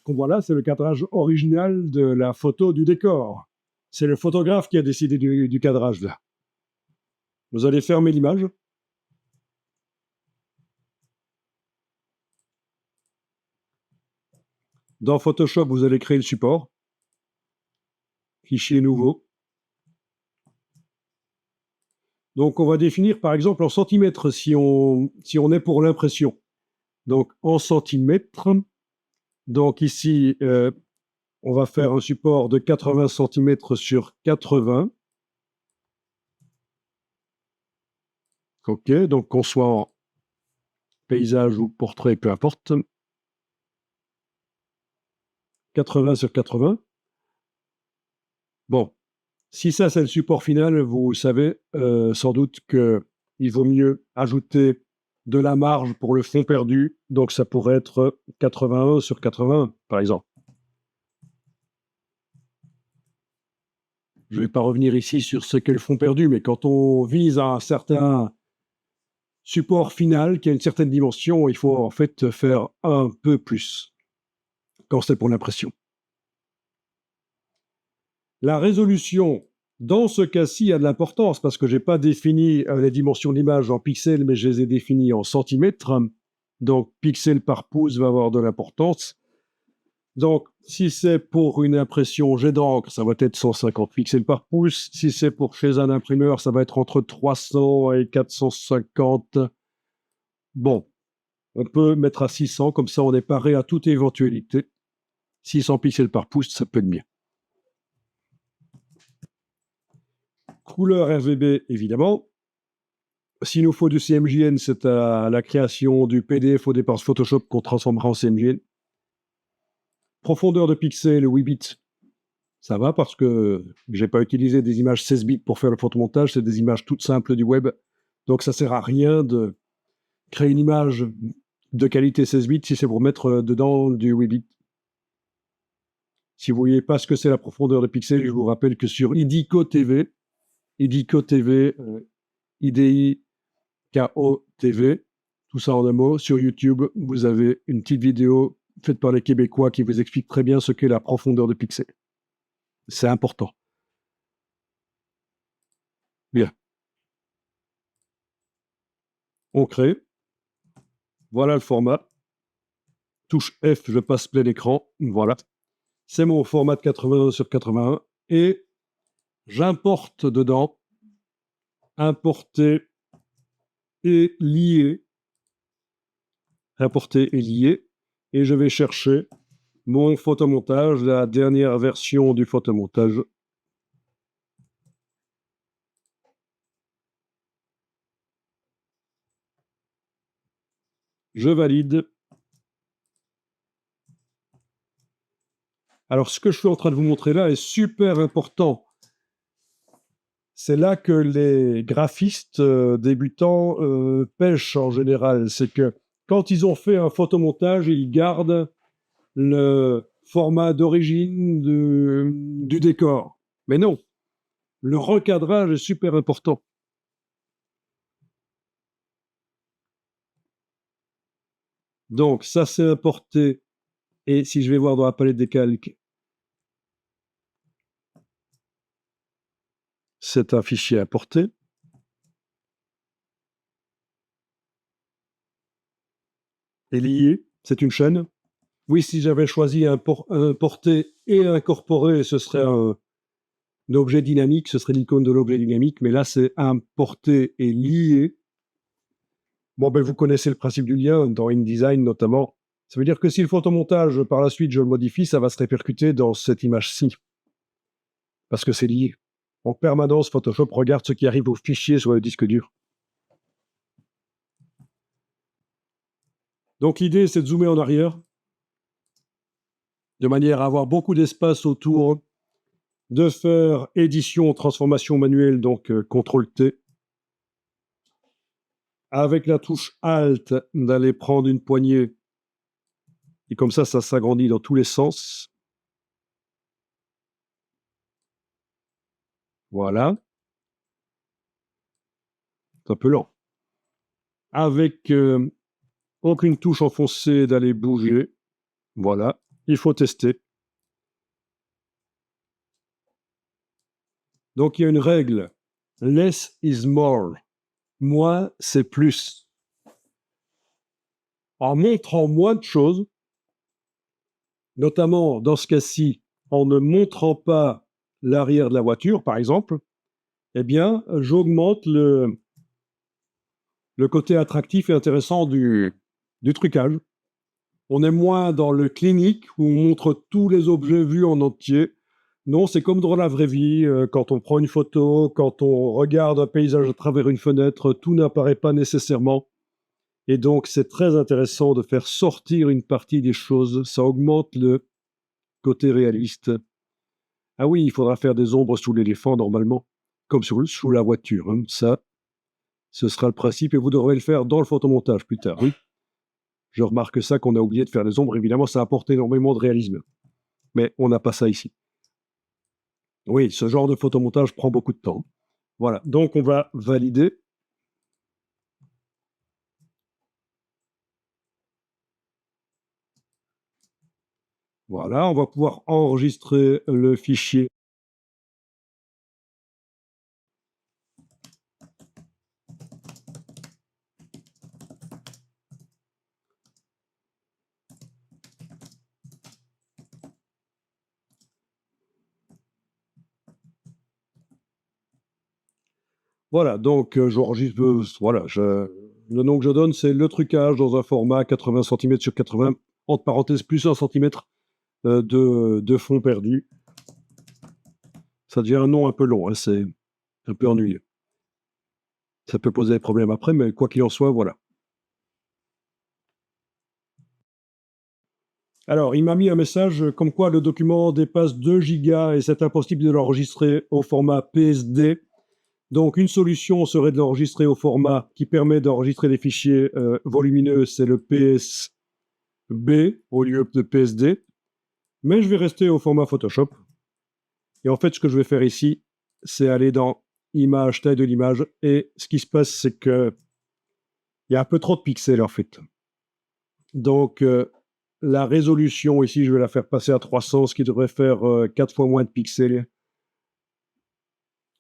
qu'on voit là, c'est le cadrage original de la photo du décor. C'est le photographe qui a décidé du cadrage, là. Vous allez fermer l'image. Dans Photoshop, vous allez créer le support. Fichier nouveau. Donc, on va définir, par exemple, en centimètres, si on est pour l'impression. Donc, en centimètres. Donc, ici, on va faire un support de 80 cm sur 80. OK, donc qu'on soit en paysage ou portrait, peu importe. 80 sur 80. Bon, si ça, c'est le support final, vous savez sans doute qu'il vaut mieux ajouter de la marge pour le fond perdu. Donc, ça pourrait être 81 sur 81, par exemple. Je ne vais pas revenir ici sur ce qu'est le fond perdu, mais quand on vise à un certain support final qui a une certaine dimension, il faut en fait faire un peu plus quand c'est pour l'impression. La résolution, dans ce cas-ci, a de l'importance parce que je n'ai pas défini les dimensions d'image en pixels, mais je les ai définies en centimètres. Donc, pixel par pouce va avoir de l'importance. Donc, si c'est pour une impression jet d'encre, ça va être 150 pixels par pouce. Si c'est pour chez un imprimeur, ça va être entre 300 et 450. Bon, on peut mettre à 600, comme ça on est paré à toute éventualité. 600 pixels par pouce, ça peut être bien. Couleur RGB, évidemment. S'il nous faut du CMJN, c'est à la création du PDF au départ Photoshop qu'on transformera en CMJN. Profondeur de pixels, 8 bits, ça va parce que j'ai pas utilisé des images 16 bits pour faire le photomontage, c'est des images toutes simples du web. Donc ça sert à rien de créer une image de qualité 16 bits si c'est pour mettre dedans du 8 bits. Si vous ne voyez pas ce que c'est la profondeur de pixels, je vous rappelle que sur IDICO TV, IDIKO TV, tout ça en un mot, sur YouTube, vous avez une petite vidéo faite par les Québécois qui vous explique très bien ce qu'est la profondeur de pixels. C'est important. Bien. On crée. Voilà le format. Touche F, je passe plein écran. Voilà. C'est mon format de 81 sur 81. Et j'importe dedans, importer et lier. Importer et lier. Et je vais chercher mon photomontage, la dernière version du photomontage. Je valide. Alors, ce que je suis en train de vous montrer là est super important. C'est là que les graphistes débutants pêchent en général. C'est que quand ils ont fait un photomontage, ils gardent le format d'origine du décor. Mais non, le recadrage est super important. Donc, ça, c'est importé. Et si je vais voir dans la palette des calques, c'est un fichier importé. Et lié, c'est une chaîne. Oui, si j'avais choisi importer et incorporer, ce serait un objet dynamique, ce serait l'icône de l'objet dynamique, mais là, c'est importer et lier. Bon, ben, vous connaissez le principe du lien dans InDesign notamment. Ça veut dire que si le photomontage, par la suite, je le modifie, ça va se répercuter dans cette image-ci. Parce que c'est lié. En permanence, Photoshop regarde ce qui arrive au fichier sur le disque dur. Donc l'idée, c'est de zoomer en arrière, de manière à avoir beaucoup d'espace autour, de faire édition, transformation manuelle, donc CTRL-T. Avec la touche Alt, d'aller prendre une poignée. Et comme ça s'agrandit dans tous les sens. Voilà. C'est un peu lent. Avec aucune touche enfoncée, d'aller bouger. Voilà. il faut tester. Donc, il y a une règle. Less is more. Moins, c'est plus. En montrant moins de choses, notamment dans ce cas-ci, en ne montrant pas l'arrière de la voiture, par exemple, eh bien, j'augmente le côté attractif et intéressant du trucage. On est moins dans le clinique où on montre tous les objets vus en entier. Non, c'est comme dans la vraie vie, quand on prend une photo, quand on regarde un paysage à travers une fenêtre, tout n'apparaît pas nécessairement. Et donc, c'est très intéressant de faire sortir une partie des choses. Ça augmente le côté réaliste. Ah oui, il faudra faire des ombres sous l'éléphant, normalement, comme sous la voiture. Hein. Ça, ce sera le principe, et vous devrez le faire dans le photomontage plus tard. Oui, je remarque ça, qu'on a oublié de faire des ombres. Évidemment, ça apporte énormément de réalisme. Mais on n'a pas ça ici. Oui, ce genre de photomontage prend beaucoup de temps. Voilà, donc on va valider. Voilà, on va pouvoir enregistrer le fichier. Voilà, donc j'enregistre, voilà, le nom que je donne, c'est le trucage dans un format 80 cm sur 80, entre parenthèses, plus 1 cm de fond perdu. Ça devient un nom un peu long, hein, c'est un peu ennuyeux. Ça peut poser des problèmes après, mais quoi qu'il en soit, voilà. Alors, il m'a mis un message comme quoi le document dépasse 2 gigas et c'est impossible de l'enregistrer au format PSD. Donc, une solution serait de l'enregistrer au format qui permet d'enregistrer des fichiers volumineux, c'est le PSB au lieu de PSD. Mais je vais rester au format Photoshop. Et en fait, ce que je vais faire ici, c'est aller dans Image, taille de l'image. Et ce qui se passe, c'est que il y a un peu trop de pixels, en fait. Donc, la résolution, ici, je vais la faire passer à 300, ce qui devrait faire 4 fois moins de pixels.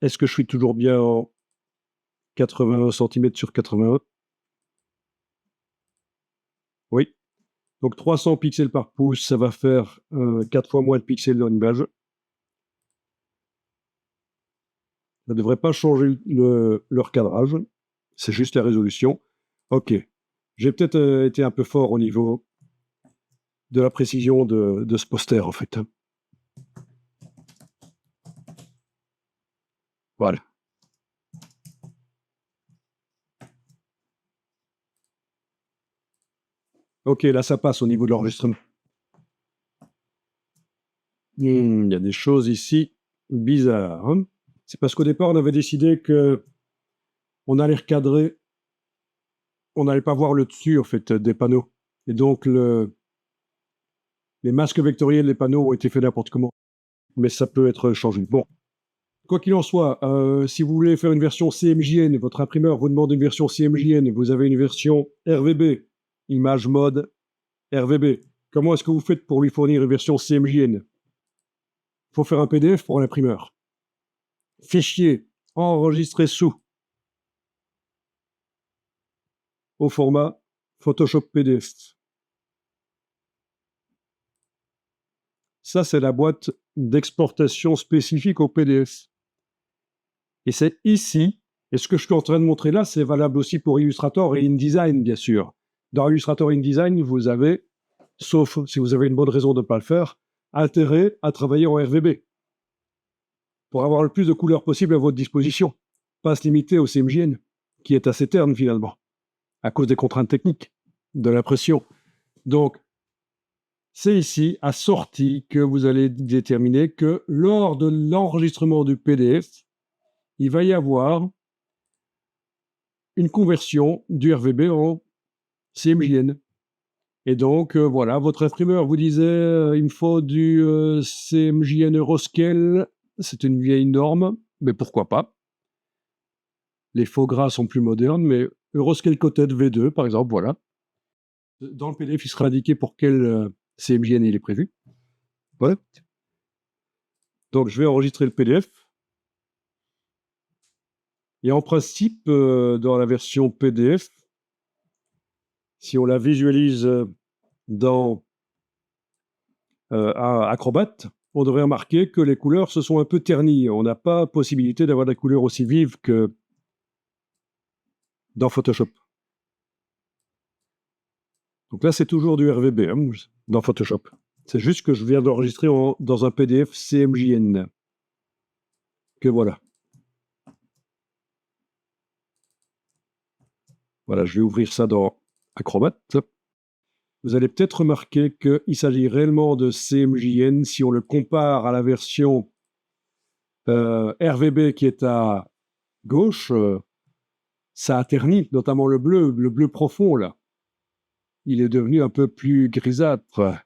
Est-ce que je suis toujours bien en 81 cm sur 81? Oui. Donc 300 pixels par pouce, ça va faire 4 fois moins de pixels dans l'image. Ça ne devrait pas changer leur cadrage, c'est juste la résolution. OK. J'ai peut-être été un peu fort au niveau de la précision de ce poster, en fait. Hein. Voilà. OK, là, ça passe au niveau de l'enregistrement. Il y a des choses ici bizarres. Hein. C'est parce qu'au départ, on avait décidé que on allait recadrer, on n'allait pas voir le dessus, en fait, des panneaux. Et donc, les masques vectoriels des panneaux ont été faits n'importe comment. Mais ça peut être changé. Bon, quoi qu'il en soit, si vous voulez faire une version CMJN, votre imprimeur vous demande une version CMJN, vous avez une version RVB, image mode RVB. Comment est-ce que vous faites pour lui fournir une version CMJN? Il faut faire un PDF pour l'imprimeur. Fichier enregistré sous au format Photoshop PDF. Ça, c'est la boîte d'exportation spécifique au PDF. Et c'est ici, et ce que je suis en train de montrer là, c'est valable aussi pour Illustrator et InDesign, bien sûr. Dans Illustrator et InDesign, vous avez, sauf si vous avez une bonne raison de ne pas le faire, intérêt à travailler en RVB pour avoir le plus de couleurs possible à votre disposition. Pas se limiter au CMJN, qui est assez terne finalement, à cause des contraintes techniques, de l'impression. Donc, c'est ici, à sortie, que vous allez déterminer que lors de l'enregistrement du PDF, il va y avoir une conversion du RVB en CMJN. Et donc, voilà, votre imprimeur vous disait il me faut du CMJN Euroscale. C'est une vieille norme, mais pourquoi pas. Les faux gras sont plus modernes, mais Euroscale Coated V2, par exemple, voilà. Dans le PDF, il sera indiqué pour quel CMJN il est prévu. Ouais. Donc, je vais enregistrer le PDF. Et en principe, dans la version PDF, si on la visualise dans Acrobat, on devrait remarquer que les couleurs se sont un peu ternies. On n'a pas possibilité d'avoir des couleurs aussi vives que dans Photoshop. Donc là, c'est toujours du RVB hein, dans Photoshop. C'est juste que je viens d'enregistrer dans un PDF CMJN. Que voilà. Voilà, je vais ouvrir ça dans Acrobat. Vous allez peut-être remarquer qu'il s'agit réellement de CMJN si on le compare à la version RVB qui est à gauche. Ça a terni, notamment le bleu profond là. Il est devenu un peu plus grisâtre.